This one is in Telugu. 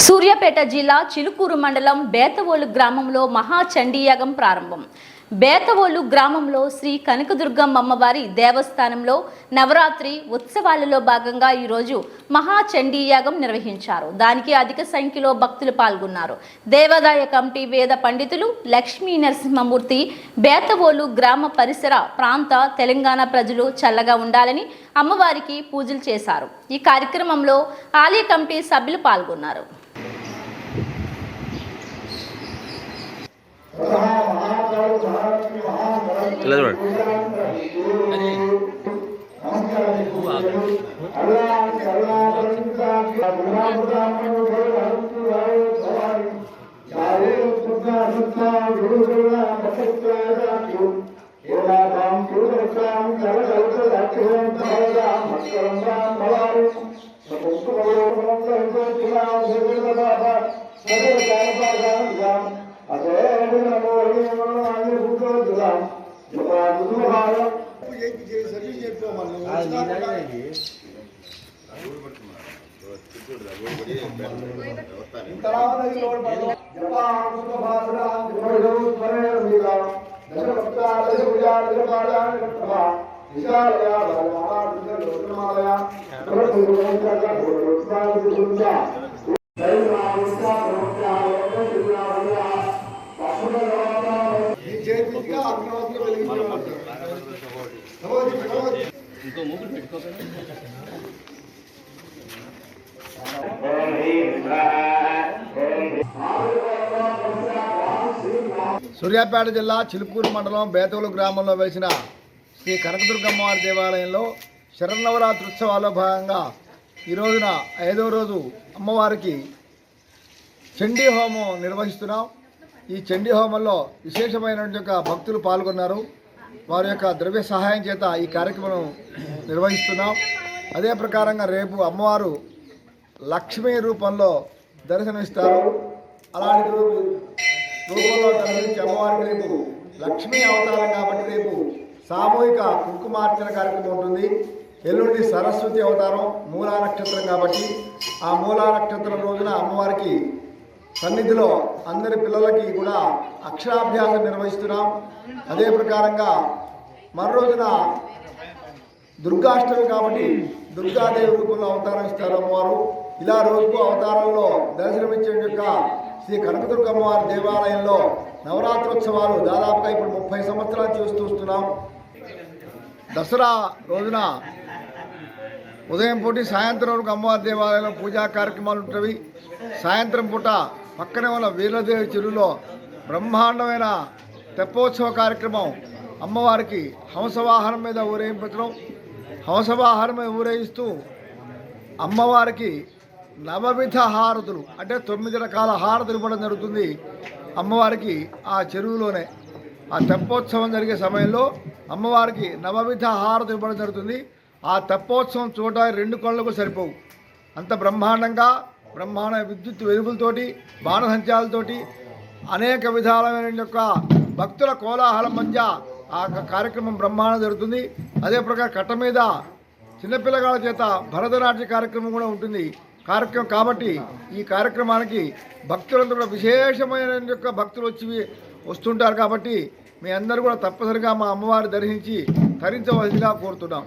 సూర్యాపేట జిల్లా చిలుకూరు మండలం బేతవోలు గ్రామంలో మహాచండీయాగం ప్రారంభం. బేతవోలు గ్రామంలో శ్రీ కనకదుర్గమ్మ అమ్మవారి దేవస్థానంలో నవరాత్రి ఉత్సవాలలో భాగంగా ఈరోజు మహాచండీయాగం నిర్వహించారు. దానికి అధిక సంఖ్యలో భక్తులు పాల్గొన్నారు. దేవాదాయ కమిటీ వేద పండితులు లక్ష్మీ నరసింహమూర్తి బేతవోలు గ్రామ పరిసర ప్రాంత తెలంగాణ ప్రజలు చల్లగా ఉండాలని అమ్మవారికి పూజలు చేశారు. ఈ కార్యక్రమంలో ఆలయ కమిటీ సభ్యులు పాల్గొన్నారు. ఇలా చూడండి. సూర్యాపేట జిల్లా చిలుకూరు మండలం బేతవోలు గ్రామంలో వెలిసిన శ్రీ కనకదుర్గమ్మవారి దేవాలయంలో శరన్నవరాత్రి ఉత్సవాల్లో భాగంగా ఈ రోజున 5వ రోజు అమ్మవారికి చండీ హోమం నిర్వహిస్తున్నాం. ఈ చండీ హోమంలో విశేషమైనటువంటి భక్తులు పాల్గొన్నారు. వారి యొక్క ద్రవ్య సహాయం చేత ఈ కార్యక్రమం నిర్వహిస్తున్నాం. అదే ప్రకారంగా రేపు అమ్మవారు లక్ష్మీ రూపంలో దర్శనమిస్తారు. అలాంటి రూపంలో దర్శించి అమ్మవారికి రేపు లక్ష్మీ అవతారం కాబట్టి రేపు సామూహిక కుంకుమార్చన కార్యక్రమం ఉంటుంది. ఎల్లుండి సరస్వతి అవతారం మూలా నక్షత్రం కాబట్టి ఆ మూలా నక్షత్రం రోజున అమ్మవారికి సన్నిధిలో అందరి పిల్లలకి కూడా అక్షరాభ్యాసం నిర్వహిస్తున్నాం. అదే ప్రకారంగా మరో రోజున దుర్గాష్టమి కాబట్టి దుర్గాదేవి రూపంలో అవతారం ఇస్తారు అమ్మవారు. ఇలా రోజుకు అవతారంలో దర్శనమిచ్చే శ్రీ కనకదుర్గమ్మవారి దేవాలయంలో నవరాత్రోత్సవాలు దాదాపుగా ఇప్పుడు 30 సంవత్సరాలు చూస్తున్నాం. దసరా రోజున ఉదయం పూట సాయంత్రం వరకు అమ్మవారి దేవాలయంలో పూజా కార్యక్రమాలు ఉంటవి. సాయంత్రం పూట పక్కనే ఉన్న వీరదేవి చెరువులో బ్రహ్మాండమైన తెప్పోత్సవ కార్యక్రమం. అమ్మవారికి హంసవాహనం మీద ఊరేగించడం, హంసవాహనం మీద ఊరేగిస్తూ అమ్మవారికి నవవిధ హారతులు అంటే 9 రకాల హారతులు ఇవ్వడం జరుగుతుంది. అమ్మవారికి ఆ చెరువులోనే ఆ తెప్పోత్సవం జరిగే సమయంలో అమ్మవారికి నవవిధ హారతులు ఇవ్వడం జరుగుతుంది. ఆ తెప్పోత్సవం చూడడానికి 2 కళ్ళకు సరిపోవు. అంత బ్రహ్మాండంగా బ్రహ్మాండ విద్యుత్ వెలుగులతోటి బాణసంచాలతోటి అనేక విధాలమైన భక్తుల కోలాహలం మధ్య ఆ కార్యక్రమం బ్రహ్మాండం జరుగుతుంది. అదే ప్రకారం కట్ట మీద చిన్నపిల్లగాళ్ళ చేత భరతనాట్య కార్యక్రమం కూడా ఉంటుంది కాబట్టి ఈ కార్యక్రమానికి భక్తులందరూ కూడా విశేషమైన భక్తులు వస్తుంటారు. కాబట్టి మీ అందరూ కూడా తప్పనిసరిగా మా అమ్మవారిని దర్శించి తరించవలసిగా కోరుతున్నాం.